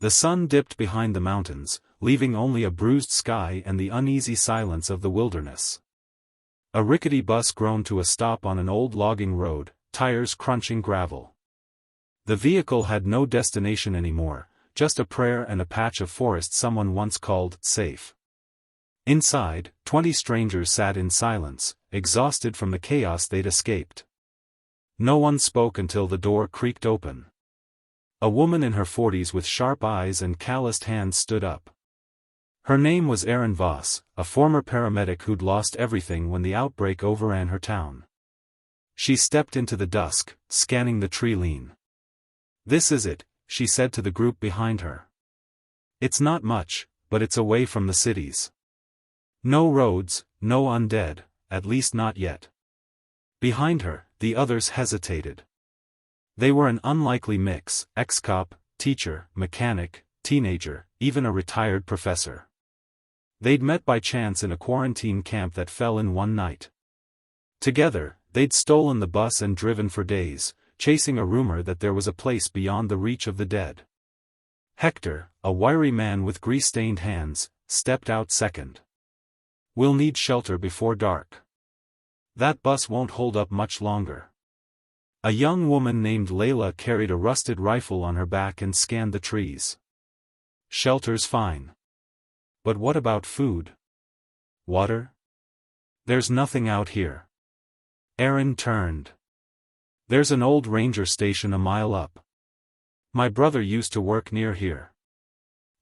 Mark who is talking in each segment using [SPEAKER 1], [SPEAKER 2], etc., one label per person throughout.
[SPEAKER 1] The sun dipped behind the mountains, leaving only a bruised sky and the uneasy silence of the wilderness. A rickety bus groaned to a stop on an old logging road, tires crunching gravel. The vehicle had no destination anymore, just a prayer and a patch of forest someone once called safe. Inside, 20 strangers sat in silence, exhausted from the chaos they'd escaped. No one spoke until the door creaked open. A woman in her 40s with sharp eyes and calloused hands stood up. Her name was Erin Voss, a former paramedic who'd lost everything when the outbreak overran her town. She stepped into the dusk, scanning the tree line. "This is it," she said to the group behind her. "It's not much, but it's away from the cities. No roads, no undead, at least not yet." Behind her, the others hesitated. They were an unlikely mix: ex-cop, teacher, mechanic, teenager, even a retired professor. They'd met by chance in a quarantine camp that fell in one night. Together, they'd stolen the bus and driven for days, chasing a rumor that there was a place beyond the reach of the dead. Hector, a wiry man with grease-stained hands, stepped out second. "We'll need shelter before dark. That bus won't hold up much longer." A young woman named Layla carried a rusted rifle on her back and scanned the trees. "Shelter's fine. But what about food? Water? There's nothing out here." Erin turned. "There's an old ranger station a mile up. My brother used to work near here.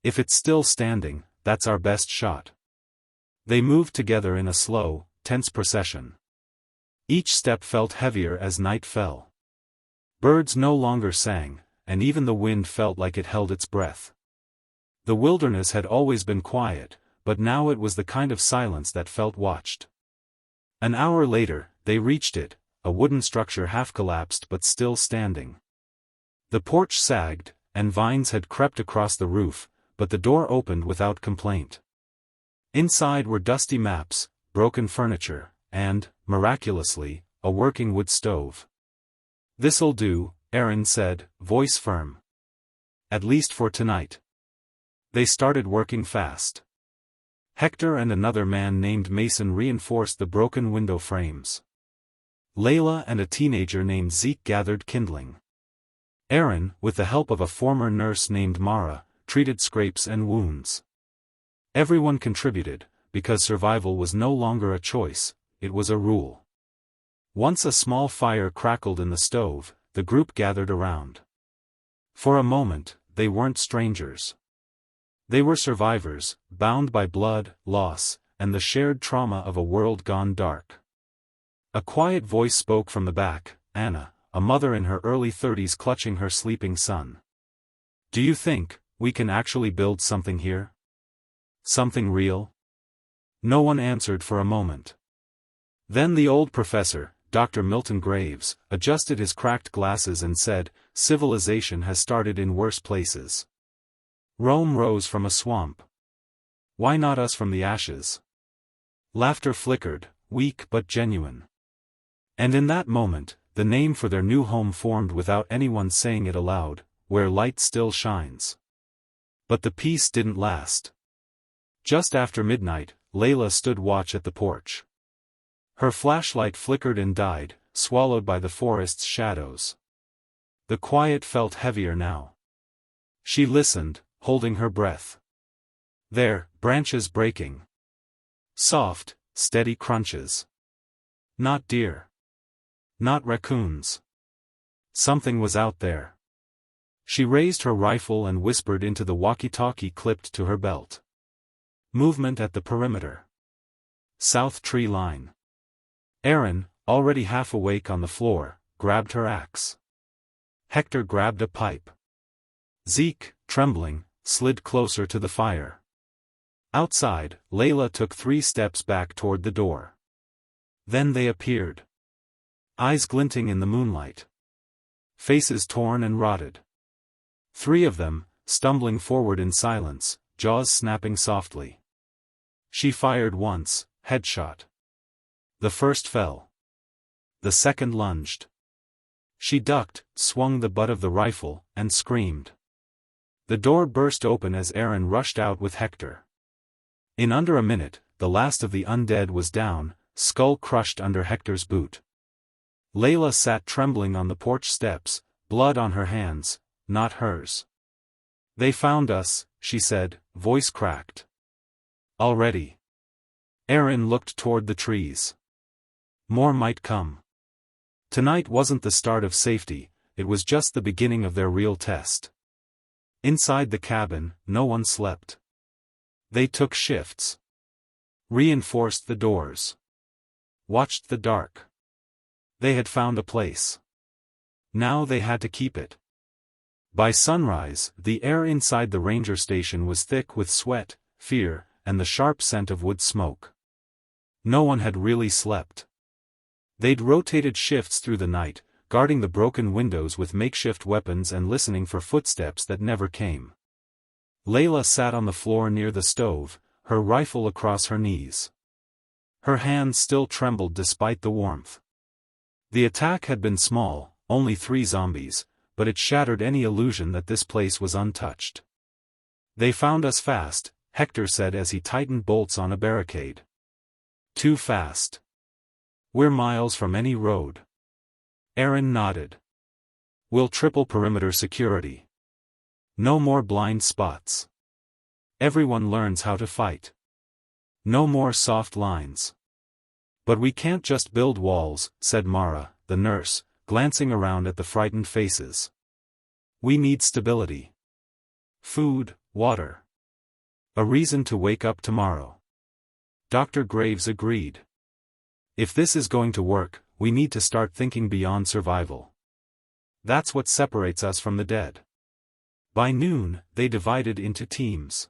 [SPEAKER 1] If it's still standing, that's our best shot." They moved together in a slow, tense procession. Each step felt heavier as night fell. Birds no longer sang, and even the wind felt like it held its breath. The wilderness had always been quiet, but now it was the kind of silence that felt watched. An hour later, they reached it, a wooden structure half-collapsed but still standing. The porch sagged, and vines had crept across the roof, but the door opened without complaint. Inside were dusty maps, broken furniture, and, miraculously, a working wood stove. "This'll do," Erin said, voice firm. "At least for tonight." They started working fast. Hector and another man named Mason reinforced the broken window frames. Layla and a teenager named Zeke gathered kindling. Erin, with the help of a former nurse named Mara, treated scrapes and wounds. Everyone contributed, because survival was no longer a choice, it was a rule. Once a small fire crackled in the stove, the group gathered around. For a moment, they weren't strangers. They were survivors, bound by blood, loss, and the shared trauma of a world gone dark. A quiet voice spoke from the back, Anna, a mother in her early 30s clutching her sleeping son. "Do you think we can actually build something here? Something real?" No one answered for a moment. Then the old professor, Dr. Milton Graves, adjusted his cracked glasses and said, "Civilization has started in worse places. Rome rose from a swamp. Why not us from the ashes?" Laughter flickered, weak but genuine. And in that moment, the name for their new home formed without anyone saying it aloud: "Where light still shines." But the peace didn't last. Just after midnight, Layla stood watch at the porch. Her flashlight flickered and died, swallowed by the forest's shadows. The quiet felt heavier now. She listened, holding her breath. There, branches breaking. Soft, steady crunches. Not deer. Not raccoons. Something was out there. She raised her rifle and whispered into the walkie-talkie clipped to her belt. Movement at the perimeter. South tree line. Erin, already half awake on the floor, grabbed her axe. Hector grabbed a pipe. Zeke, trembling, slid closer to the fire. Outside, Layla took 3 steps back toward the door. Then they appeared. Eyes glinting in the moonlight. Faces torn and rotted. 3 of them, stumbling forward in silence, jaws snapping softly. She fired once, headshot. The first fell. The second lunged. She ducked, swung the butt of the rifle, and screamed. The door burst open as Aaron rushed out with Hector. In under a minute, the last of the undead was down, skull crushed under Hector's boot. Layla sat trembling on the porch steps, blood on her hands, not hers. "They found us," she said, voice cracked. "Already?" Aaron looked toward the trees. More might come. Tonight wasn't the start of safety, it was just the beginning of their real test. Inside the cabin, no one slept. They took shifts. Reinforced the doors. Watched the dark. They had found a place. Now they had to keep it. By sunrise, the air inside the ranger station was thick with sweat, fear, and the sharp scent of wood smoke. No one had really slept. They'd rotated shifts through the night, guarding the broken windows with makeshift weapons and listening for footsteps that never came. Layla sat on the floor near the stove, her rifle across her knees. Her hands still trembled despite the warmth. The attack had been small, only 3 zombies, but it shattered any illusion that this place was untouched. "They found us fast," Hector said as he tightened bolts on a barricade. "Too fast. We're miles from any road." Aaron nodded. "We'll triple perimeter security. No more blind spots. Everyone learns how to fight. No more soft lines." "But we can't just build walls," said Mara, the nurse, glancing around at the frightened faces. "We need stability. Food, water. A reason to wake up tomorrow." Dr. Graves agreed. "If this is going to work, we need to start thinking beyond survival. That's what separates us from the dead." By noon, they divided into teams.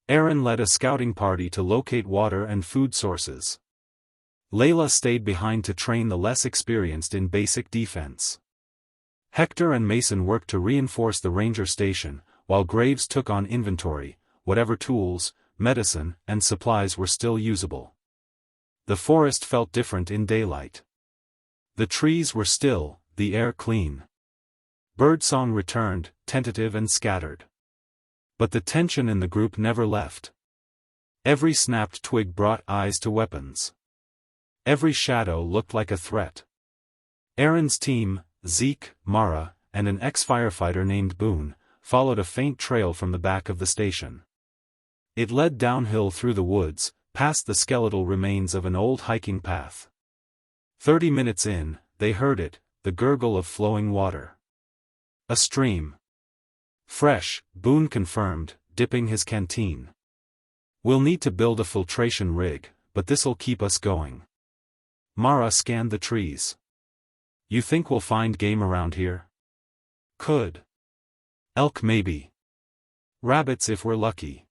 [SPEAKER 1] Aaron led a scouting party to locate water and food sources. Layla stayed behind to train the less experienced in basic defense. Hector and Mason worked to reinforce the ranger station, while Graves took on inventory, whatever tools, medicine, and supplies were still usable. The forest felt different in daylight. The trees were still, the air clean. Birdsong returned, tentative and scattered. But the tension in the group never left. Every snapped twig brought eyes to weapons. Every shadow looked like a threat. Aaron's team, Zeke, Mara, and an ex-firefighter named Boone, followed a faint trail from the back of the station. It led downhill through the woods, past the skeletal remains of an old hiking path. 30 minutes in, they heard it, the gurgle of flowing water. A stream. Fresh, Boone confirmed, dipping his canteen. "We'll need to build a filtration rig, but this'll keep us going." Mara scanned the trees. "You think we'll find game around here?" "Could. Elk maybe. Rabbits if we're lucky."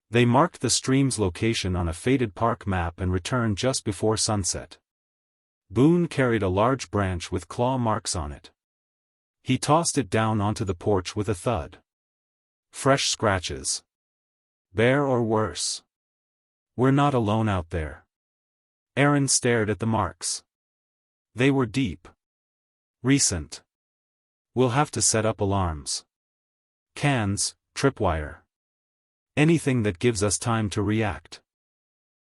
[SPEAKER 1] They marked the stream's location on a faded park map and returned just before sunset. Boone carried a large branch with claw marks on it. He tossed it down onto the porch with a thud. "Fresh scratches. Bear or worse. We're not alone out there." Aaron stared at the marks. They were deep. Recent. "We'll have to set up alarms. Cans, tripwire. Anything that gives us time to react."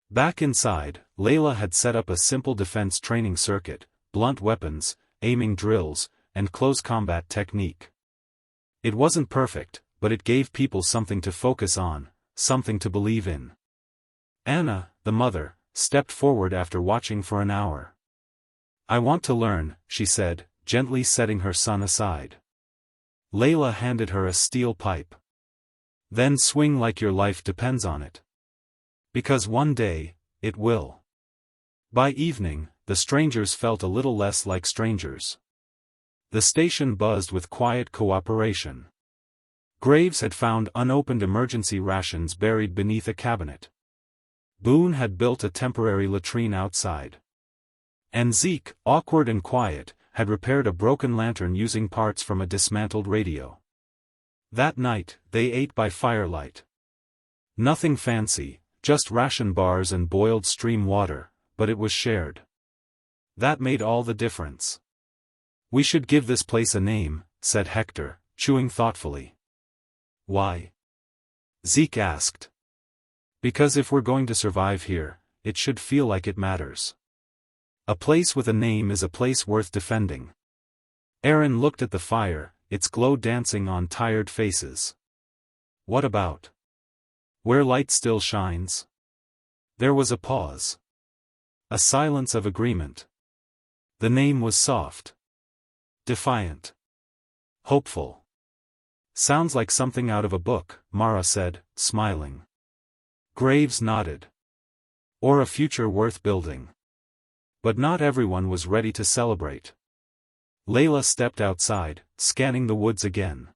[SPEAKER 1] Back inside, Layla had set up a simple defense training circuit, blunt weapons, aiming drills, and close combat technique. It wasn't perfect, but it gave people something to focus on, something to believe in. Anna, the mother, stepped forward after watching for an hour. "I want to learn," she said, gently setting her son aside. Layla handed her a steel pipe. "Then swing like your life depends on it. Because one day, it will." By evening, the strangers felt a little less like strangers. The station buzzed with quiet cooperation. Graves had found unopened emergency rations buried beneath a cabinet. Boone had built a temporary latrine outside. And Zeke, awkward and quiet, had repaired a broken lantern using parts from a dismantled radio. That night, they ate by firelight. Nothing fancy, just ration bars and boiled stream water, but it was shared. That made all the difference. "We should give this place a name," said Hector, chewing thoughtfully. Why? Zeke asked. Because if we're going to survive here, it should feel like it matters. A place with a name is a place worth defending. Aaron looked at the fire, its glow dancing on tired faces. What about where light still shines? There was a pause. A silence of agreement. The name was soft. Defiant. Hopeful. Sounds like something out of a book, Mara said, smiling. Graves nodded. Or a future worth building. But not everyone was ready to celebrate. Layla stepped outside, scanning the woods again.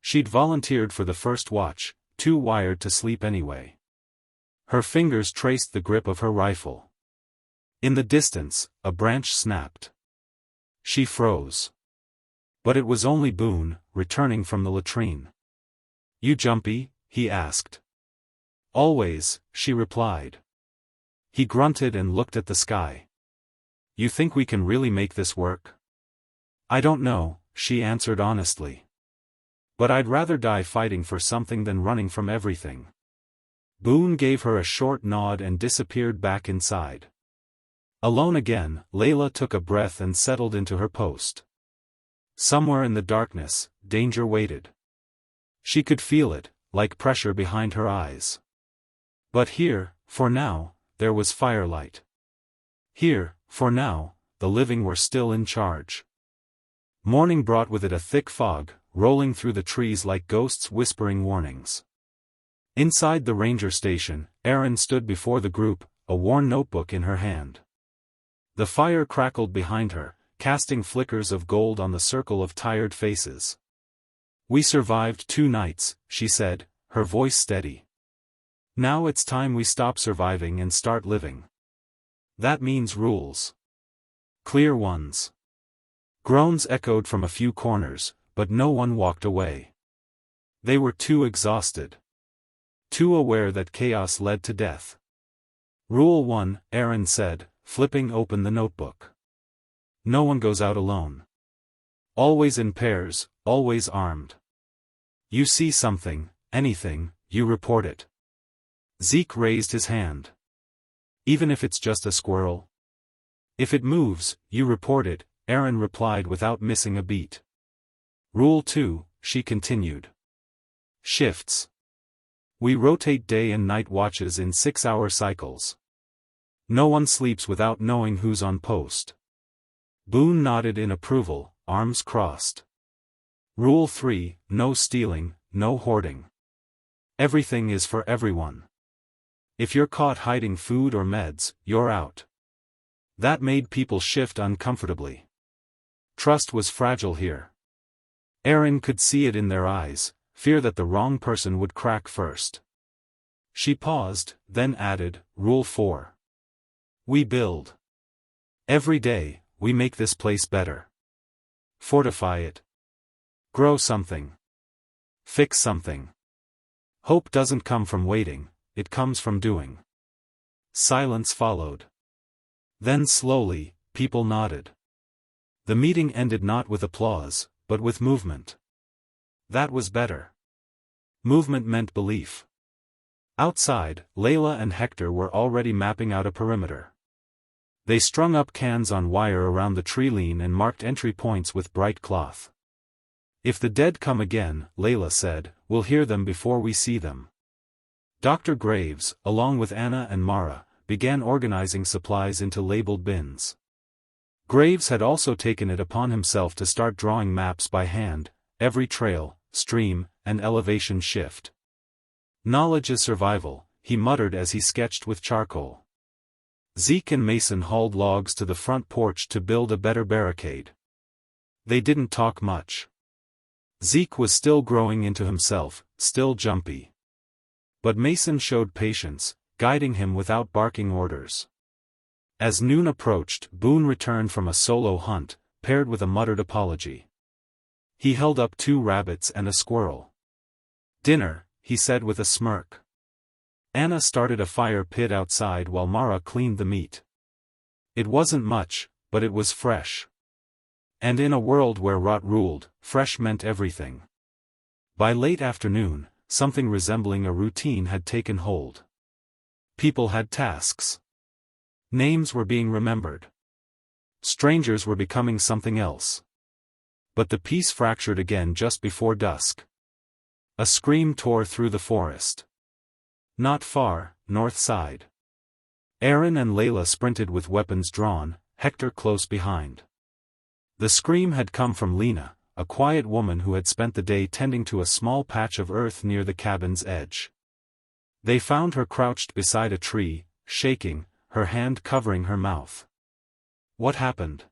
[SPEAKER 1] She'd volunteered for the first watch, too wired to sleep anyway. Her fingers traced the grip of her rifle. In the distance, a branch snapped. She froze. But it was only Boone, returning from the latrine. You jumpy? He asked. Always, she replied. He grunted and looked at the sky. You think we can really make this work? I don't know, she answered honestly. But I'd rather die fighting for something than running from everything. Boone gave her a short nod and disappeared back inside. Alone again, Layla took a breath and settled into her post. Somewhere in the darkness, danger waited. She could feel it, like pressure behind her eyes. But here, for now, there was firelight. Here, for now, the living were still in charge. Morning brought with it a thick fog, rolling through the trees like ghosts whispering warnings. Inside the ranger station, Erin stood before the group, a worn notebook in her hand. The fire crackled behind her, casting flickers of gold on the circle of tired faces. We survived 2 nights, she said, her voice steady. Now it's time we stop surviving and start living. That means rules. Clear ones. Groans echoed from a few corners, but no one walked away. They were too exhausted. Too aware that chaos led to death. Rule 1, Aaron said, flipping open the notebook. No one goes out alone. Always in pairs, always armed. You see something, anything, you report it. Zeke raised his hand. Even if it's just a squirrel? If it moves, you report it, Aaron replied without missing a beat. Rule 2, she continued. Shifts. We rotate day and night watches in 6-hour cycles. No one sleeps without knowing who's on post. Boone nodded in approval, arms crossed. Rule 3, no stealing, no hoarding. Everything is for everyone. If you're caught hiding food or meds, you're out. That made people shift uncomfortably. Trust was fragile here. Aaron could see it in their eyes, fear that the wrong person would crack first. She paused, then added, Rule 4. We build. Every day, we make this place better. Fortify it. Grow something. Fix something. Hope doesn't come from waiting, it comes from doing. Silence followed. Then slowly, people nodded. The meeting ended not with applause, but with movement. That was better. Movement meant belief. Outside, Layla and Hector were already mapping out a perimeter. They strung up cans on wire around the tree line and marked entry points with bright cloth. If the dead come again, Layla said, we'll hear them before we see them. Dr. Graves, along with Anna and Mara, began organizing supplies into labeled bins. Graves had also taken it upon himself to start drawing maps by hand, every trail, stream, and elevation shift. Knowledge is survival, he muttered as he sketched with charcoal. Zeke and Mason hauled logs to the front porch to build a better barricade. They didn't talk much. Zeke was still growing into himself, still jumpy. But Mason showed patience, guiding him without barking orders. As noon approached, Boone returned from a solo hunt, paired with a muttered apology. He held up 2 rabbits and a squirrel. Dinner, he said with a smirk. Anna started a fire pit outside while Mara cleaned the meat. It wasn't much, but it was fresh. And in a world where rot ruled, fresh meant everything. By late afternoon, something resembling a routine had taken hold. People had tasks. Names were being remembered. Strangers were becoming something else. But the peace fractured again just before dusk. A scream tore through the forest. Not far, north side. Aaron and Layla sprinted with weapons drawn, Hector close behind. The scream had come from Lena, a quiet woman who had spent the day tending to a small patch of earth near the cabin's edge. They found her crouched beside a tree, shaking, her hand covering her mouth. "What happened?"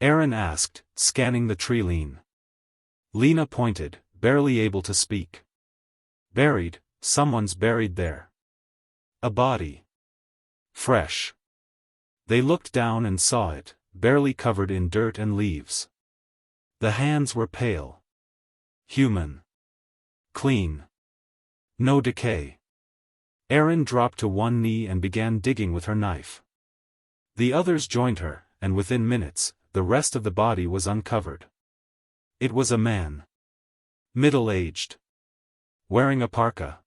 [SPEAKER 1] Aaron asked, scanning the tree line. Lena pointed, barely able to speak. "Buried, someone's buried there. A body. Fresh." They looked down and saw it, barely covered in dirt and leaves. The hands were pale. Human. Clean. No decay. Aaron dropped to one knee and began digging with her knife. The others joined her, and within minutes, the rest of the body was uncovered. It was a man. Middle-aged. Wearing a parka.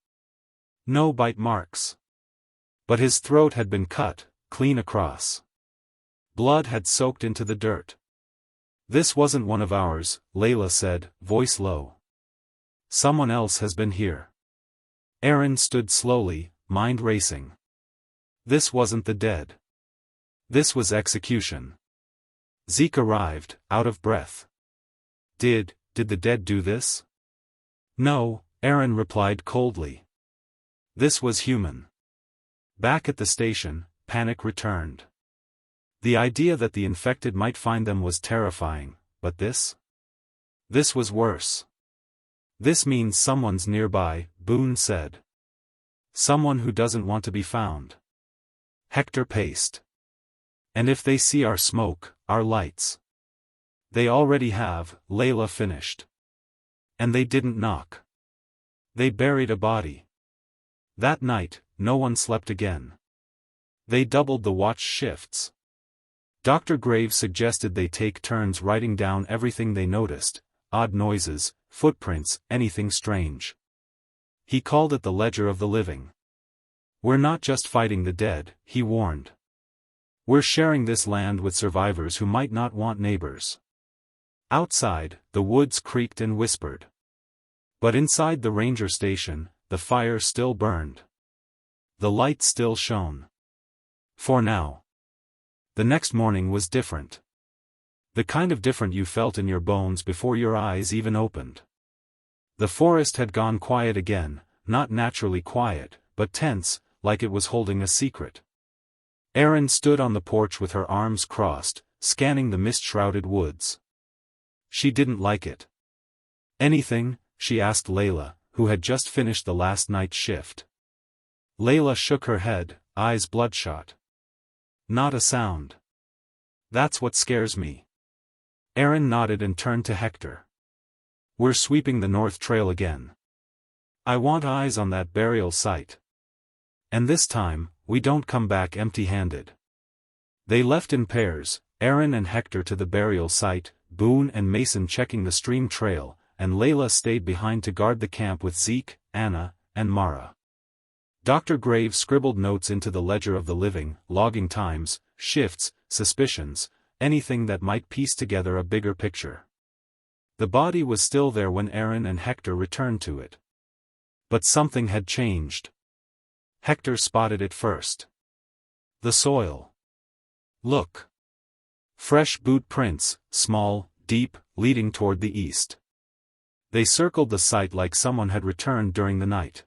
[SPEAKER 1] No bite marks. But his throat had been cut, clean across. Blood had soaked into the dirt. "This wasn't one of ours," Layla said, voice low. "Someone else has been here." Aaron stood slowly, mind racing. This wasn't the dead. This was execution. Zeke arrived, out of breath. Did the dead do this?" "No," Aaron replied coldly. "This was human." Back at the station, panic returned. The idea that the infected might find them was terrifying, but this? This was worse. "This means someone's nearby," Boone said. "Someone who doesn't want to be found." Hector paced. "And if they see our smoke, our lights?" "They already have," Layla finished. "And they didn't knock. They buried a body." That night, no one slept again. They doubled the watch shifts. Dr. Graves suggested they take turns writing down everything they noticed, odd noises, footprints, anything strange. He called it the ledger of the living. "We're not just fighting the dead," he warned. "We're sharing this land with survivors who might not want neighbors." Outside, the woods creaked and whispered. But inside the ranger station, the fire still burned. The light still shone. For now. The next morning was different. The kind of different you felt in your bones before your eyes even opened. The forest had gone quiet again, not naturally quiet, but tense, like it was holding a secret. Aaron stood on the porch with her arms crossed, scanning the mist-shrouded woods. She didn't like it. "Anything?" she asked Layla, who had just finished the last night's shift. Layla shook her head, eyes bloodshot. "Not a sound. That's what scares me." Aaron nodded and turned to Hector. "We're sweeping the North Trail again. I want eyes on that burial site. And this time, we don't come back empty-handed." They left in pairs, Aaron and Hector to the burial site, Boone and Mason checking the stream trail, and Layla stayed behind to guard the camp with Zeke, Anna, and Mara. Dr. Graves scribbled notes into the ledger of the living, logging times, shifts, suspicions, anything that might piece together a bigger picture. The body was still there when Aaron and Hector returned to it. But something had changed. Hector spotted it first. The soil. "Look. Fresh boot prints, small, deep, leading toward the east." They circled the site like someone had returned during the night.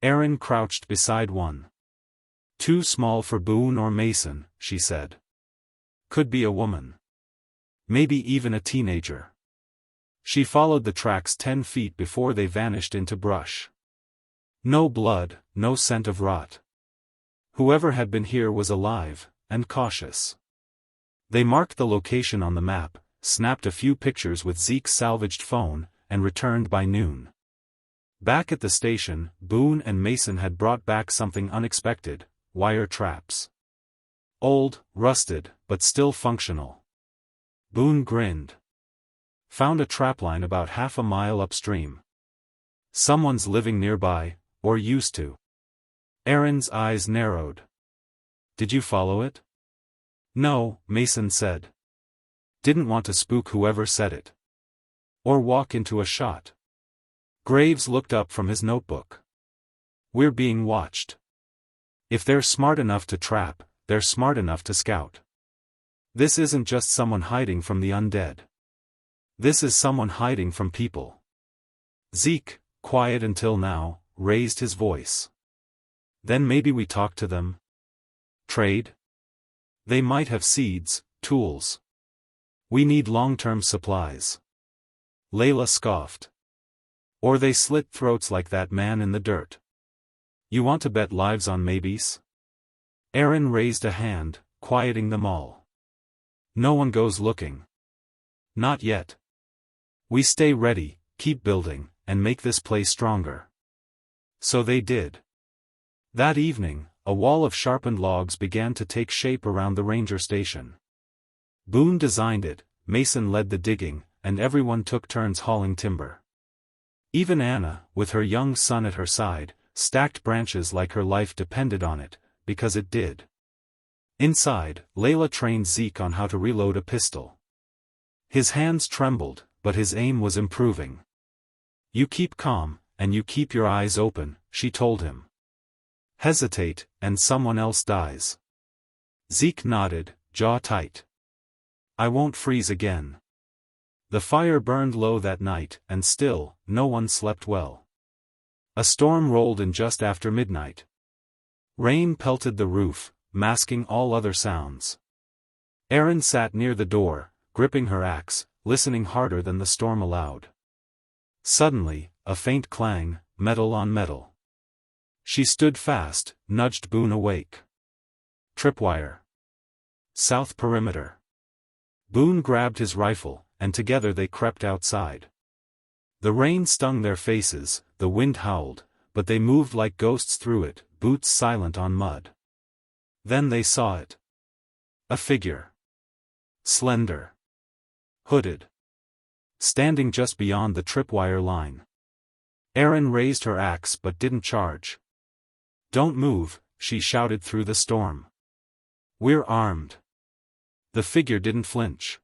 [SPEAKER 1] Aaron crouched beside one. "Too small for Boone or Mason," she said. "Could be a woman. Maybe even a teenager." She followed the tracks 10 feet before they vanished into brush. No blood, no scent of rot. Whoever had been here was alive, and cautious. They marked the location on the map, snapped a few pictures with Zeke's salvaged phone, and returned by noon. Back at the station, Boone and Mason had brought back something unexpected: wire traps. Old, rusted, but still functional. Boone grinned. "Found a trapline about half a mile upstream. Someone's living nearby, or used to. Aaron's eyes narrowed. Did you follow it? No, Mason said. Didn't want to spook whoever said it. Or walk into a shot. Graves looked up from his notebook. We're being watched. If they're smart enough to trap, they're smart enough to scout. This isn't just someone hiding from the undead. This is someone hiding from people. Zeke, quiet until now, raised his voice. Then maybe we talk to them? Trade? They might have seeds, tools. We need long-term supplies. Layla scoffed. Or they slit throats like that man in the dirt. You want to bet lives on maybes? Aaron raised a hand, quieting them all. No one goes looking. Not yet. We stay ready, keep building, and make this place stronger. So they did. That evening, a wall of sharpened logs began to take shape around the ranger station. Boone designed it, Mason led the digging, and everyone took turns hauling timber. Even Anna, with her young son at her side, stacked branches like her life depended on it, because it did. Inside, Layla trained Zeke on how to reload a pistol. His hands trembled, but his aim was improving. You keep calm, and you keep your eyes open, she told him. Hesitate, and someone else dies. Zeke nodded, jaw tight. I won't freeze again. The fire burned low that night, and still, no one slept well. A storm rolled in just after midnight. Rain pelted the roof, masking all other sounds. Erin sat near the door, gripping her axe, listening harder than the storm allowed. Suddenly, a faint clang, metal on metal. She stood fast, nudged Boone awake. Tripwire. South perimeter. Boone grabbed his rifle, and together they crept outside. The rain stung their faces, the wind howled, but they moved like ghosts through it, boots silent on mud. Then they saw it. A figure. Slender. Hooded. Standing just beyond the tripwire line. Erin raised her axe but didn't charge. Don't move, she shouted through the storm. We're armed. The figure didn't flinch.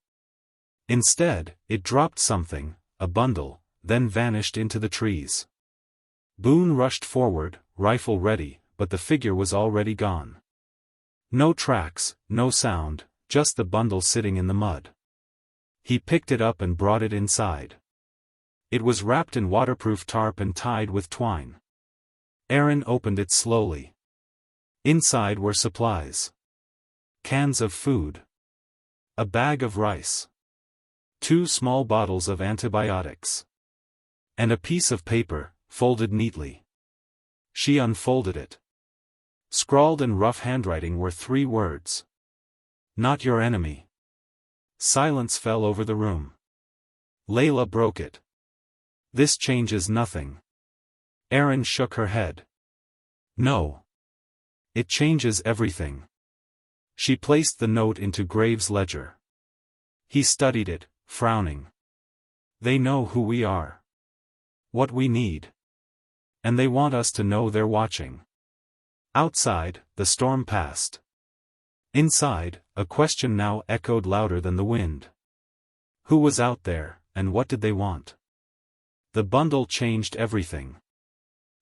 [SPEAKER 1] Instead, it dropped something, a bundle, then vanished into the trees. Boone rushed forward, rifle ready, but the figure was already gone. No tracks, no sound, just the bundle sitting in the mud. He picked it up and brought it inside. It was wrapped in waterproof tarp and tied with twine. Erin opened it slowly. Inside were supplies. Cans of food. A bag of rice. 2 small bottles of antibiotics. And a piece of paper, folded neatly. She unfolded it. Scrawled in rough handwriting were 3 words. Not your enemy. Silence fell over the room. Layla broke it. This changes nothing. Erin shook her head. No. It changes everything. She placed the note into Graves' ledger. He studied it, frowning. They know who we are. What we need. And they want us to know they're watching. Outside, the storm passed. Inside, a question now echoed louder than the wind. Who was out there, and what did they want? The bundle changed everything.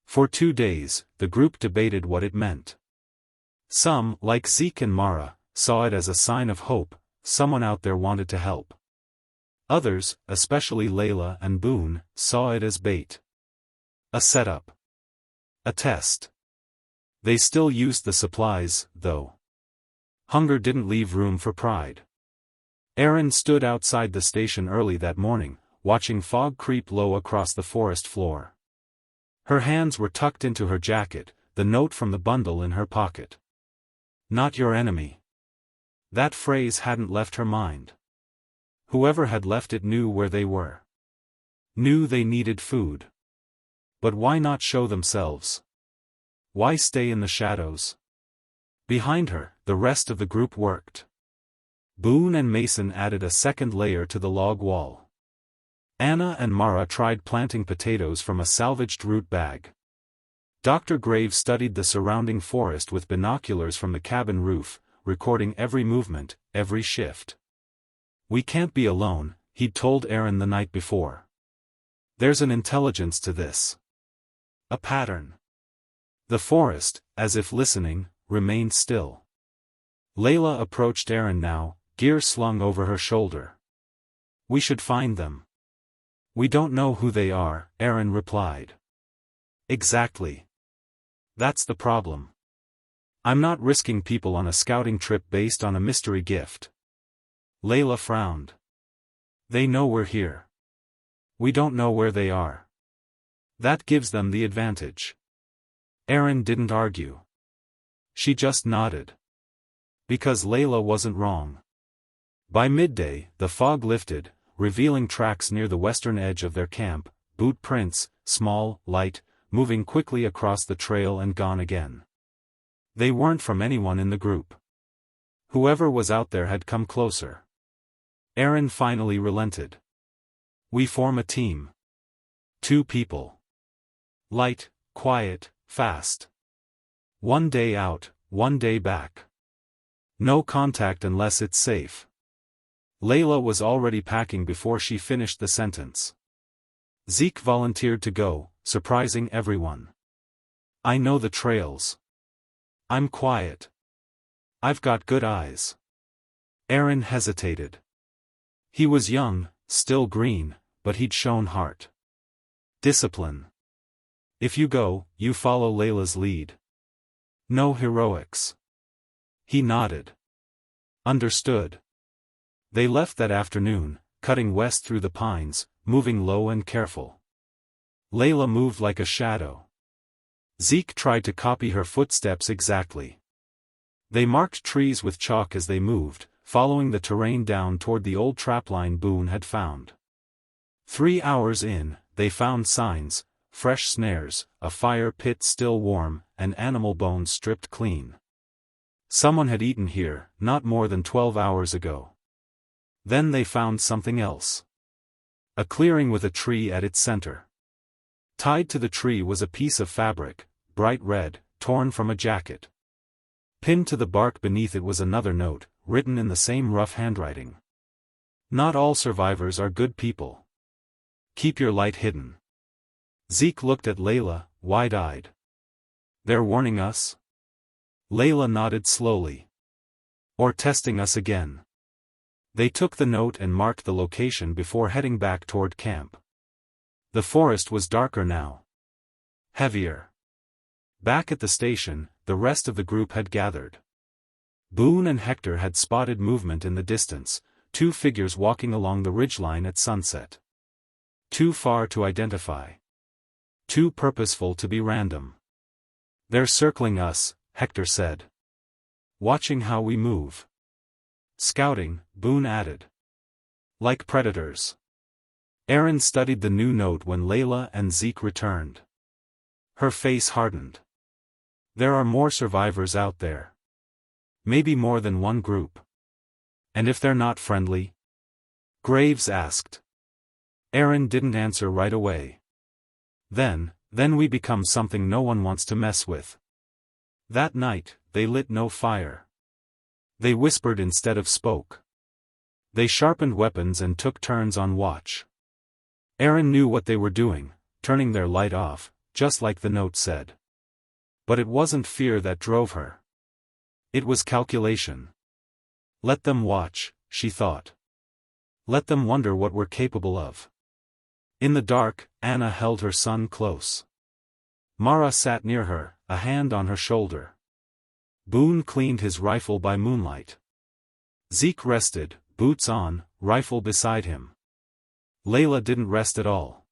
[SPEAKER 1] For 2 days, the group debated what it meant. Some, like Zeke and Mara, saw it as a sign of hope, someone out there wanted to help. Others, especially Layla and Boone, saw it as bait. A setup. A test. They still used the supplies, though. Hunger didn't leave room for pride. Erin stood outside the station early that morning, watching fog creep low across the forest floor. Her hands were tucked into her jacket, the note from the bundle in her pocket. Not your enemy. That phrase hadn't left her mind. Whoever had left it knew where they were. Knew they needed food. But why not show themselves? Why stay in the shadows? Behind her, the rest of the group worked. Boone and Mason added a second layer to the log wall. Anna and Mara tried planting potatoes from a salvaged root bag. Dr. Graves studied the surrounding forest with binoculars from the cabin roof, recording every movement, every shift. "We can't be alone," he'd told Aaron the night before. "There's an intelligence to this. A pattern." The forest, as if listening, remained still. Layla approached Aaron now, gear slung over her shoulder. "We should find them." "We don't know who they are," Aaron replied. "Exactly. That's the problem. I'm not risking people on a scouting trip based on a mystery gift." Layla frowned. "They know we're here. We don't know where they are. That gives them the advantage." Aaron didn't argue. She just nodded. Because Layla wasn't wrong. By midday, the fog lifted, revealing tracks near the western edge of their camp, boot prints, small, light, moving quickly across the trail and gone again. They weren't from anyone in the group. Whoever was out there had come closer. Aaron finally relented. "We form a team. 2 people. Light, quiet, fast. 1 day out, 1 day back. No contact unless it's safe." Layla was already packing before she finished the sentence. Zeke volunteered to go, surprising everyone. "I know the trails. I'm quiet. I've got good eyes." Aaron hesitated. He was young, still green, but he'd shown heart. Discipline. "If you go, you follow Layla's lead. No heroics." He nodded. "Understood." They left that afternoon, cutting west through the pines, moving low and careful. Layla moved like a shadow. Zeke tried to copy her footsteps exactly. They marked trees with chalk as they moved, following the terrain down toward the old trapline Boone had found. 3 hours in, they found signs, fresh snares, a fire pit still warm, and animal bones stripped clean. Someone had eaten here, not more than 12 hours ago. Then they found something else. A clearing with a tree at its center. Tied to the tree was a piece of fabric, bright red, torn from a jacket. Pinned to the bark beneath it was another note, written in the same rough handwriting. "Not all survivors are good people. Keep your light hidden." Zeke looked at Layla, wide-eyed. "They're warning us?" Layla nodded slowly. "Or testing us again." They took the note and marked the location before heading back toward camp. The forest was darker now. Heavier. Back at the station, the rest of the group had gathered. Boone and Hector had spotted movement in the distance, 2 figures walking along the ridgeline at sunset. Too far to identify. Too purposeful to be random. "They're circling us," Hector said. "Watching how we move." "Scouting," Boone added. "Like predators." Aaron studied the new note when Layla and Zeke returned. Her face hardened. "There are more survivors out there. Maybe more than one group. And if they're not friendly?" Graves asked. Aaron didn't answer right away. Then we become something no one wants to mess with." That night, they lit no fire. They whispered instead of spoke. They sharpened weapons and took turns on watch. Aaron knew what they were doing, turning their light off, just like the note said. But it wasn't fear that drove her. It was calculation. Let them watch, she thought. Let them wonder what we're capable of. In the dark, Anna held her son close. Mara sat near her, a hand on her shoulder. Boone cleaned his rifle by moonlight. Zeke rested, boots on, rifle beside him. Layla didn't rest at all.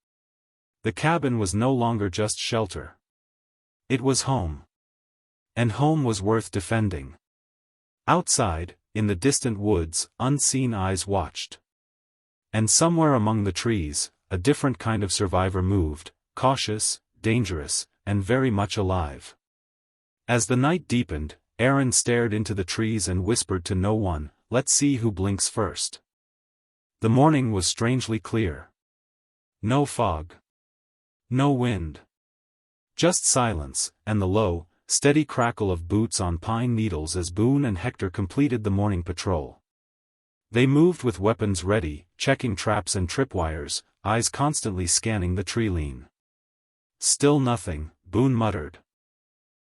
[SPEAKER 1] The cabin was no longer just shelter. It was home. And home was worth defending. Outside, in the distant woods, unseen eyes watched. And somewhere among the trees, a different kind of survivor moved, cautious, dangerous, and very much alive. As the night deepened, Aaron stared into the trees and whispered to no one, "Let's see who blinks first." The morning was strangely clear. No fog. No wind. Just silence, and the low, steady crackle of boots on pine needles as Boone and Hector completed the morning patrol. They moved with weapons ready, checking traps and tripwires, eyes constantly scanning the tree line. Still nothing, Boone muttered.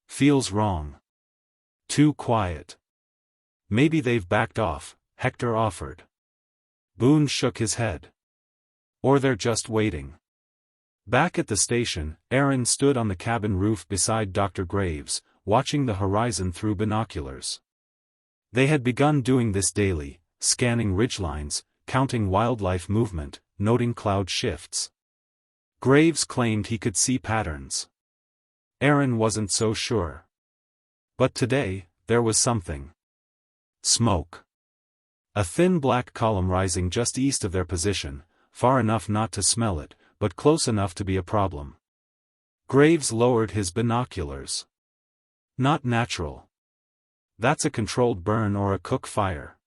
[SPEAKER 1] Feels wrong. Too quiet. Maybe they've backed off, Hector offered. Boone shook his head. Or they're just waiting. Back at the station, Aaron stood on the cabin roof beside Dr. Graves, watching the horizon through binoculars. They had begun doing this daily, scanning ridgelines, counting wildlife movement, noting cloud shifts. Graves claimed he could see patterns. Aaron wasn't so sure. But today, there was something. Smoke. A thin black column rising just east of their position, far enough not to smell it, but close enough to be a problem. Graves lowered his binoculars. Not natural. That's a controlled burn or a cook fire.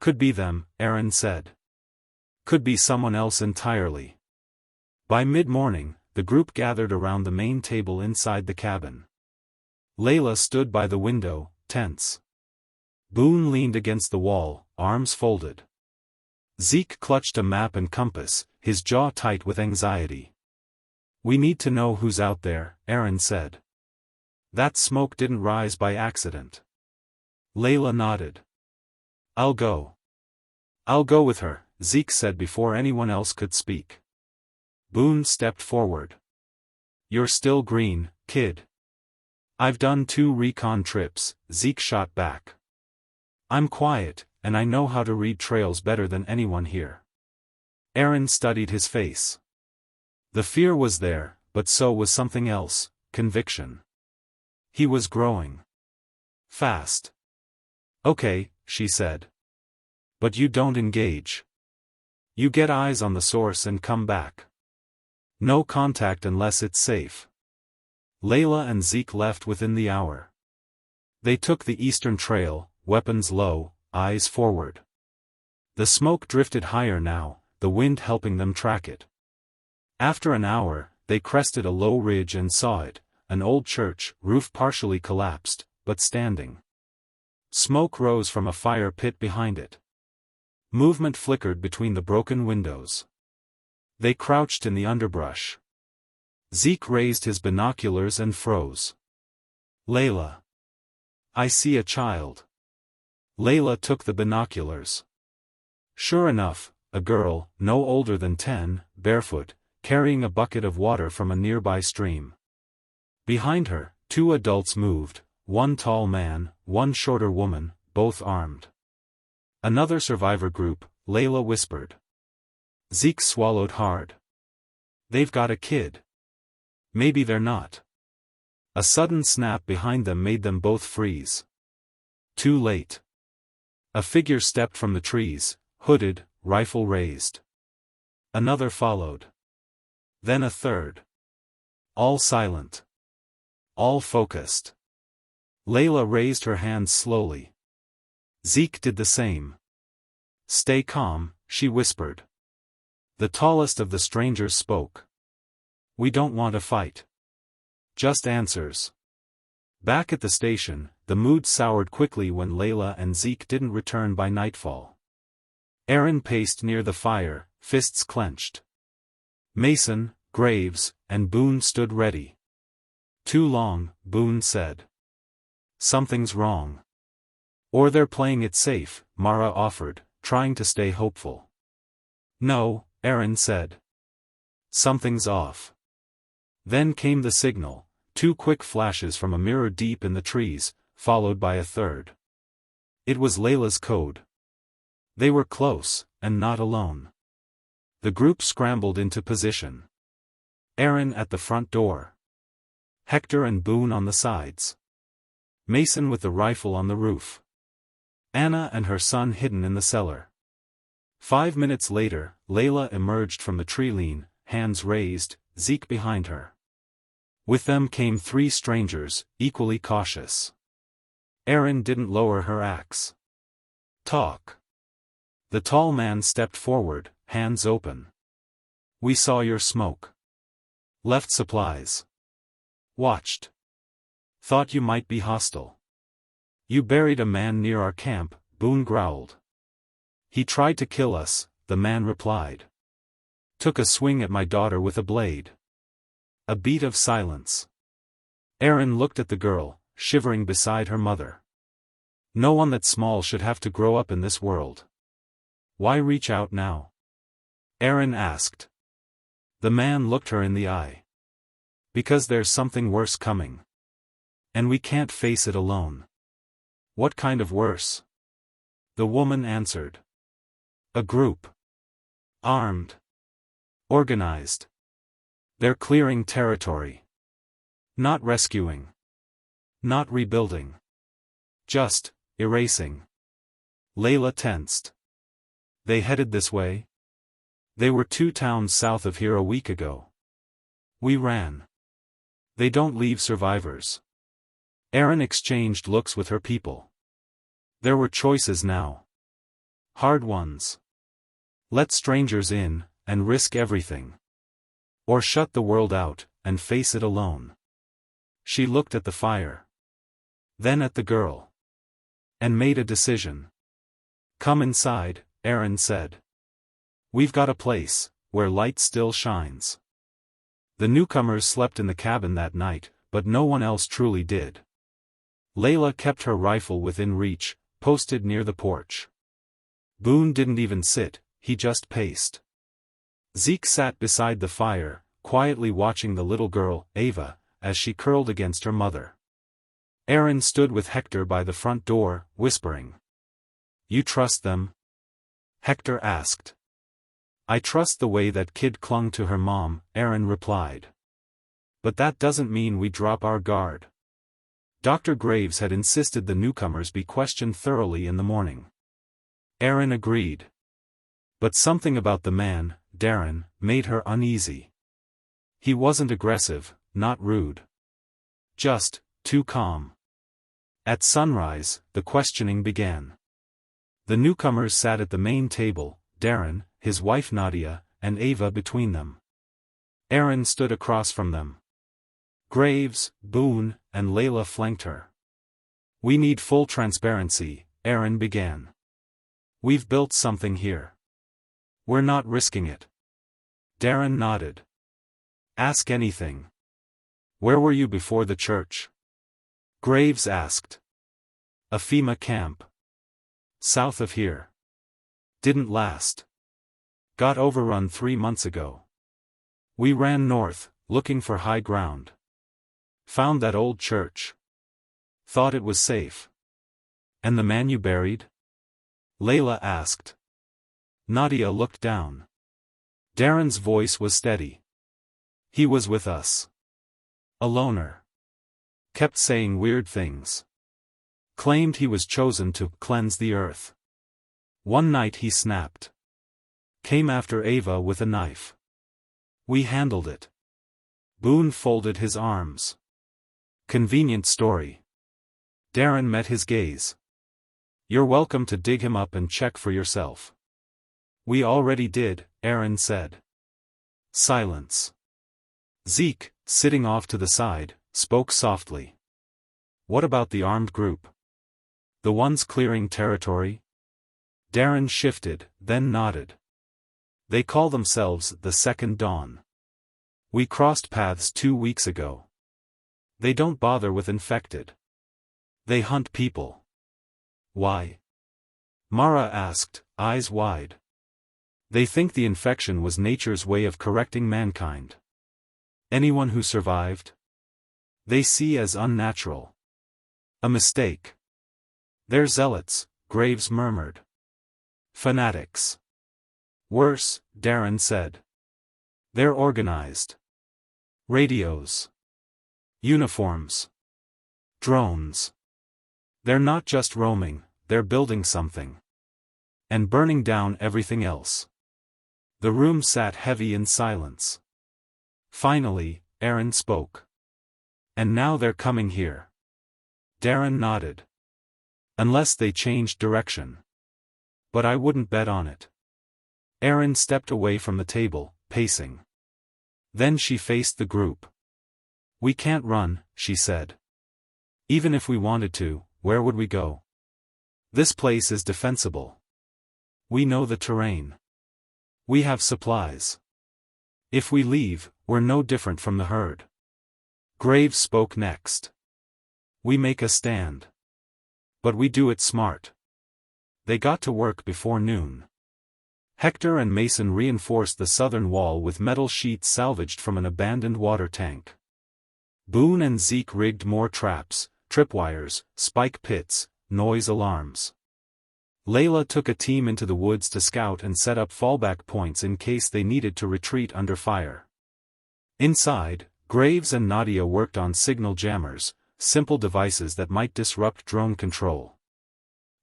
[SPEAKER 1] Could be them, Aaron said. Could be someone else entirely. By mid-morning, the group gathered around the main table inside the cabin. Layla stood by the window, tense. Boone leaned against the wall, arms folded. Zeke clutched a map and compass, his jaw tight with anxiety. We need to know who's out there, Aaron said. That smoke didn't rise by accident. Layla nodded. I'll go. I'll go with her, Zeke said before anyone else could speak. Boone stepped forward. You're still green, kid. I've done 2 recon trips, Zeke shot back. I'm quiet, and I know how to read trails better than anyone here. Aaron studied his face. The fear was there, but so was something else, conviction. He was growing. Fast. Okay, she said. But you don't engage. You get eyes on the source and come back. No contact unless it's safe. Layla and Zeke left within the hour. They took the eastern trail, weapons low, eyes forward. The smoke drifted higher now, the wind helping them track it. After an hour, they crested a low ridge and saw it, an old church, roof partially collapsed, but standing. Smoke rose from a fire pit behind it. Movement flickered between the broken windows. They crouched in the underbrush. Zeke raised his binoculars and froze. Layla. I see a child. Layla took the binoculars. Sure enough, a girl, no older than 10, barefoot, carrying a bucket of water from a nearby stream. Behind her, 2 adults moved, one tall man, one shorter woman, both armed. Another survivor group, Layla whispered. Zeke swallowed hard. They've got a kid. Maybe they're not. A sudden snap behind them made them both freeze. Too late. A figure stepped from the trees, hooded, rifle raised. Another followed. Then a third. All silent. All focused. Layla raised her hands slowly. Zeke did the same. Stay calm, she whispered. The tallest of the strangers spoke. We don't want a fight. Just answers. Back at the station, the mood soured quickly when Layla and Zeke didn't return by nightfall. Aaron paced near the fire, fists clenched. Mason, Graves, and Boone stood ready. Too long, Boone said. Something's wrong. Or they're playing it safe, Mara offered, trying to stay hopeful. No, Aaron said. Something's off. Then came the signal, 2 quick flashes from a mirror deep in the trees, followed by a third. It was Layla's code. They were close, and not alone. The group scrambled into position. Aaron at the front door. Hector and Boone on the sides. Mason with the rifle on the roof. Anna and her son hidden in the cellar. 5 minutes later, Layla emerged from the tree line, hands raised, Zeke behind her. With them came 3 strangers, equally cautious. Aaron didn't lower her axe. Talk. The tall man stepped forward, hands open. We saw your smoke. Left supplies. Watched. Thought you might be hostile. You buried a man near our camp, Boone growled. He tried to kill us, the man replied. Took a swing at my daughter with a blade. A beat of silence. Erin looked at the girl, shivering beside her mother. No one that small should have to grow up in this world. Why reach out now? Erin asked. The man looked her in the eye. Because there's something worse coming. And we can't face it alone. What kind of worse? The woman answered. A group. Armed. Organized. They're clearing territory. Not rescuing. Not rebuilding. Just erasing. Layla tensed. They headed this way? They were 2 towns south of here a week ago. We ran. They don't leave survivors. Erin exchanged looks with her people. There were choices now. Hard ones. Let strangers in, and risk everything. Or shut the world out, and face it alone. She looked at the fire. Then at the girl. And made a decision. Come inside, Erin said. We've got a place, where light still shines. The newcomers slept in the cabin that night, but no one else truly did. Layla kept her rifle within reach, posted near the porch. Boone didn't even sit, he just paced. Zeke sat beside the fire, quietly watching the little girl, Ava, as she curled against her mother. Erin stood with Hector by the front door, whispering. You trust them? Hector asked. I trust the way that kid clung to her mom, Erin replied. But that doesn't mean we drop our guard. Dr. Graves had insisted the newcomers be questioned thoroughly in the morning. Erin agreed. But something about the man, Darren, made her uneasy. He wasn't aggressive, not rude. Just, too calm. At sunrise, the questioning began. The newcomers sat at the main table, Darren, his wife Nadia, and Ava between them. Erin stood across from them. Graves, Boone, and Layla flanked her. We need full transparency, Erin began. We've built something here. We're not risking it. Darren nodded. Ask anything. Where were you before the church? Graves asked. A FEMA camp. South of here. Didn't last. Got overrun 3 months ago. We ran north, looking for high ground. Found that old church. Thought it was safe. And the man you buried? Layla asked. Nadia looked down. Darren's voice was steady. He was with us. A loner. Kept saying weird things. Claimed he was chosen to cleanse the earth. One night he snapped. Came after Ava with a knife. We handled it. Boone folded his arms. Convenient story. Darren met his gaze. You're welcome to dig him up and check for yourself. We already did, Erin said. Silence. Zeke, sitting off to the side, spoke softly. What about the armed group? The ones clearing territory? Darren shifted, then nodded. They call themselves the Second Dawn. We crossed paths 2 weeks ago. They don't bother with infected. They hunt people. Why? Mara asked, eyes wide. They think the infection was nature's way of correcting mankind. Anyone who survived? They see as unnatural. A mistake. They're zealots, Graves murmured. Fanatics. Worse, Darren said. They're organized. Radios. Uniforms. Drones. They're not just roaming, they're building something. And burning down everything else. The room sat heavy in silence. Finally, Erin spoke. And now they're coming here. Darren nodded. Unless they changed direction. But I wouldn't bet on it. Erin stepped away from the table, pacing. Then she faced the group. "We can't run," she said. "Even if we wanted to, where would we go? This place is defensible. We know the terrain. We have supplies. If we leave, we're no different from the herd." Graves spoke next. "We make a stand. But we do it smart." They got to work before noon. Hector and Mason reinforced the southern wall with metal sheets salvaged from an abandoned water tank. Boone and Zeke rigged more traps, tripwires, spike pits, noise alarms. Layla took a team into the woods to scout and set up fallback points in case they needed to retreat under fire. Inside, Graves and Nadia worked on signal jammers, simple devices that might disrupt drone control.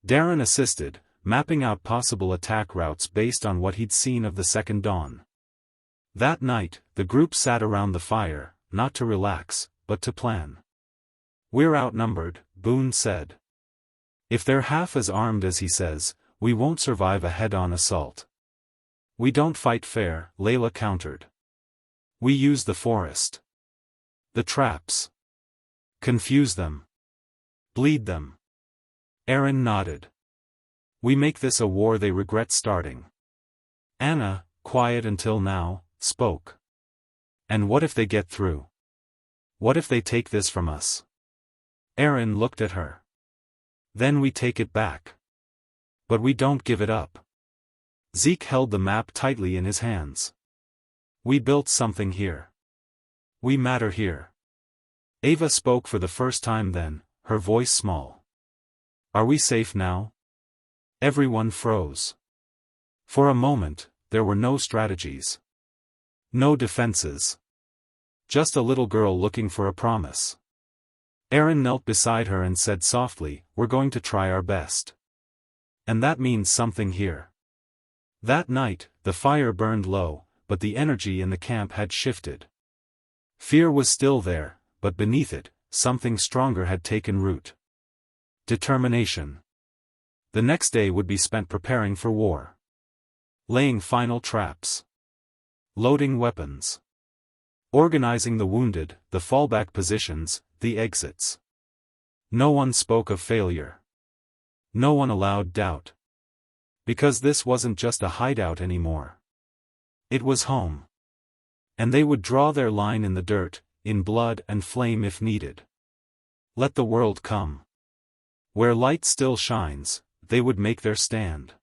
[SPEAKER 1] Darren assisted, mapping out possible attack routes based on what he'd seen of the Second Dawn. That night, the group sat around the fire, not to relax, but to plan. "We're outnumbered," Boone said. "If they're half as armed as he says, we won't survive a head-on assault." "We don't fight fair," Layla countered. "We use the forest. The traps. Confuse them. Bleed them." Aaron nodded. "We make this a war they regret starting." Anna, quiet until now, spoke. "And what if they get through? What if they take this from us?" Aaron looked at her. "Then we take it back. But we don't give it up." Zeke held the map tightly in his hands. "We built something here. We matter here." Ava spoke for the first time then, her voice small. "Are we safe now?" Everyone froze. For a moment, there were no strategies. No defenses. Just a little girl looking for a promise. Aaron knelt beside her and said softly, "We're going to try our best. And that means something here." That night, the fire burned low, but the energy in the camp had shifted. Fear was still there, but beneath it, something stronger had taken root. Determination. The next day would be spent preparing for war. Laying final traps. Loading weapons. Organizing the wounded, the fallback positions, the exits. No one spoke of failure. No one allowed doubt. Because this wasn't just a hideout anymore. It was home. And they would draw their line in the dirt, in blood and flame if needed. Let the world come. Where light still shines, they would make their stand.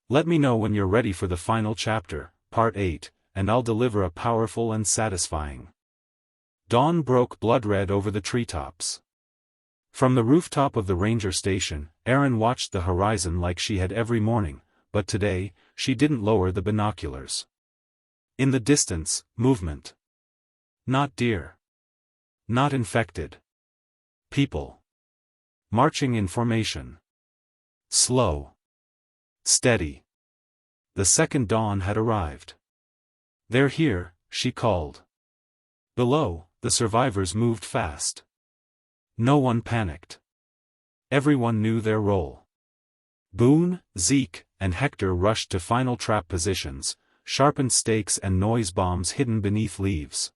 [SPEAKER 1] Let me know when you're ready for the final chapter, Part 8, and I'll deliver a powerful and satisfying. Dawn broke blood-red over the treetops. From the rooftop of the ranger station, Erin watched the horizon like she had every morning, but today, she didn't lower the binoculars. In the distance, movement. Not deer. Not infected. People. Marching in formation. Slow. Steady. The second dawn had arrived. "They're here," she called. Below, the survivors moved fast. No one panicked. Everyone knew their role. Boone, Zeke, and Hector rushed to final trap positions, sharpened stakes and noise bombs hidden beneath leaves.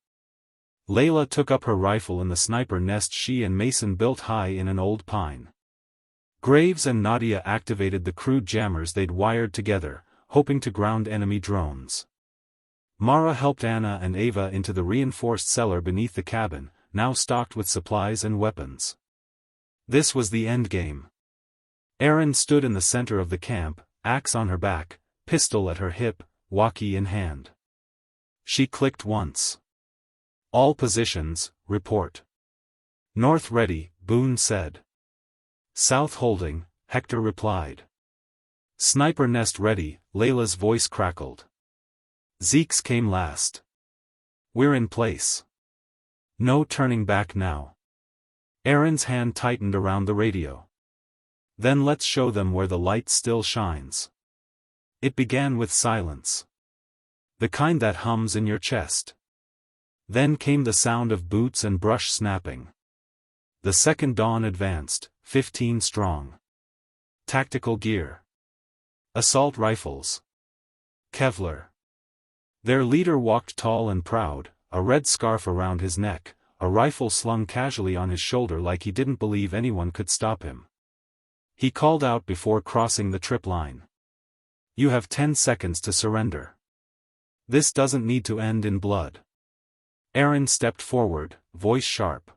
[SPEAKER 1] Layla took up her rifle in the sniper nest she and Mason built high in an old pine. Graves and Nadia activated the crude jammers they'd wired together, hoping to ground enemy drones. Mara helped Anna and Ava into the reinforced cellar beneath the cabin, now stocked with supplies and weapons. This was the endgame. Erin stood in the center of the camp, axe on her back, pistol at her hip, walkie in hand. She clicked once. "All positions, report." "North ready," Boone said. "South holding," Hector replied. "Sniper nest ready," Layla's voice crackled. Zeke's came last. "We're in place. No turning back now." Erin's hand tightened around the radio. "Then let's show them where the light still shines." It began with silence. The kind that hums in your chest. Then came the sound of boots and brush snapping. The second dawn advanced, 15 strong. Tactical gear. Assault rifles. Kevlar. Their leader walked tall and proud, a red scarf around his neck, a rifle slung casually on his shoulder like he didn't believe anyone could stop him. He called out before crossing the trip line. "You have 10 seconds to surrender. This doesn't need to end in blood." Aaron stepped forward, voice sharp.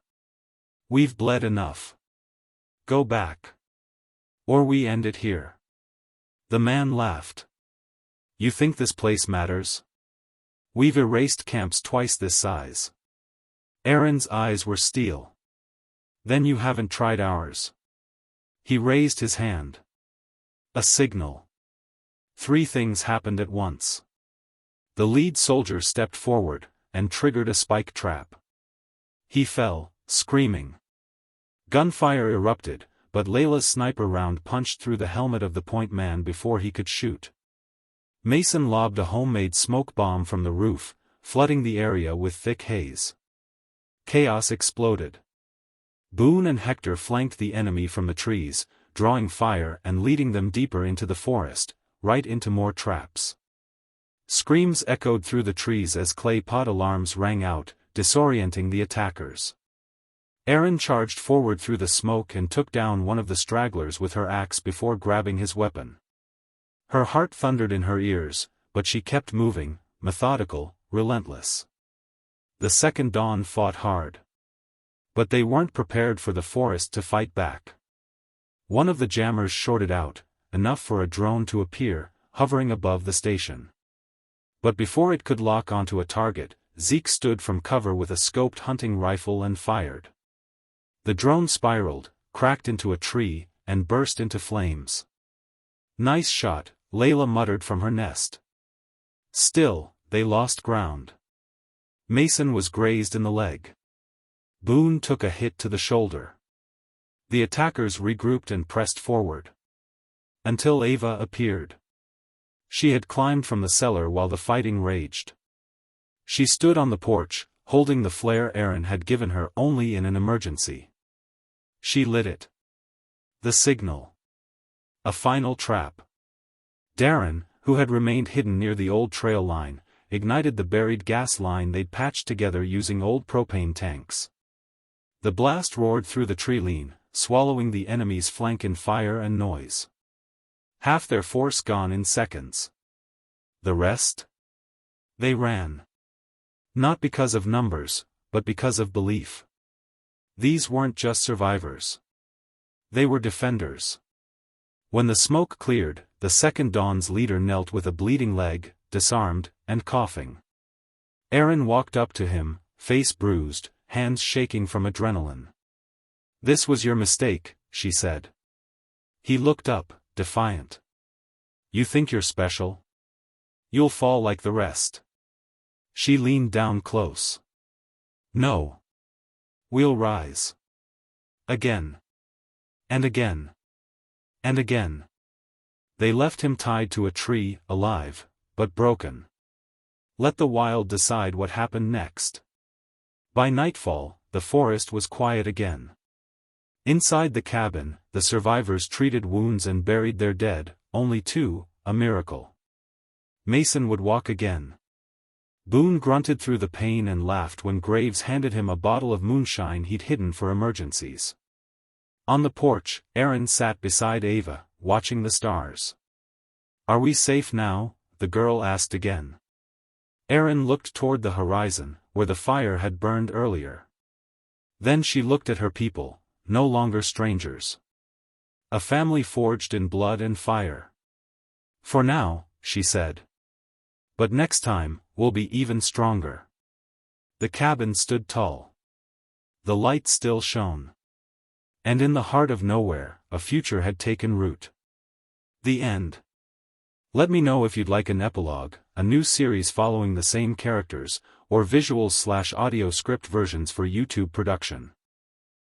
[SPEAKER 1] "We've bled enough. Go back. Or we end it here." The man laughed. "You think this place matters? We've erased camps twice this size." Aaron's eyes were steel. "Then you haven't tried ours." He raised his hand. A signal. 3 things happened at once. The lead soldier stepped forward, and triggered a spike trap. He fell, screaming. Gunfire erupted, but Layla's sniper round punched through the helmet of the point man before he could shoot. Mason lobbed a homemade smoke bomb from the roof, flooding the area with thick haze. Chaos exploded. Boone and Hector flanked the enemy from the trees, drawing fire and leading them deeper into the forest, right into more traps. Screams echoed through the trees as clay pot alarms rang out, disorienting the attackers. Aaron charged forward through the smoke and took down one of the stragglers with her axe before grabbing his weapon. Her heart thundered in her ears, but she kept moving, methodical, relentless. The second dawn fought hard. But they weren't prepared for the forest to fight back. One of the jammers shorted out, enough for a drone to appear, hovering above the station. But before it could lock onto a target, Zeke stood from cover with a scoped hunting rifle and fired. The drone spiraled, cracked into a tree, and burst into flames. "Nice shot," Layla muttered from her nest. Still, they lost ground. Mason was grazed in the leg. Boone took a hit to the shoulder. The attackers regrouped and pressed forward. Until Ava appeared. She had climbed from the cellar while the fighting raged. She stood on the porch, holding the flare Aaron had given her only in an emergency. She lit it. The signal. A final trap. Darren, who had remained hidden near the old trail line, ignited the buried gas line they'd patched together using old propane tanks. The blast roared through the tree line, swallowing the enemy's flank in fire and noise. Half their force gone in seconds. The rest? They ran. Not because of numbers, but because of belief. These weren't just survivors. They were defenders. When the smoke cleared, the second dawn's leader knelt with a bleeding leg, disarmed, and coughing. Aaron walked up to him, face bruised, hands shaking from adrenaline. "This was your mistake," she said. He looked up, defiant. "You think you're special? You'll fall like the rest." She leaned down close. "No. We'll rise. Again. And again. And again." They left him tied to a tree, alive, but broken. Let the wild decide what happened next. By nightfall, the forest was quiet again. Inside the cabin, the survivors treated wounds and buried their dead, only 2, a miracle. Mason would walk again. Boone grunted through the pain and laughed when Graves handed him a bottle of moonshine he'd hidden for emergencies. On the porch, Aaron sat beside Ava, watching the stars. "Are we safe now?" the girl asked again. Aaron looked toward the horizon, where the fire had burned earlier. Then she looked at her people, no longer strangers. A family forged in blood and fire. "For now," she said. "But next time, we'll be even stronger." The cabin stood tall. The light still shone. And in the heart of nowhere, a future had taken root. The end. Let me know if you'd like an epilogue, a new series following the same characters, or visuals/audio script versions for YouTube production.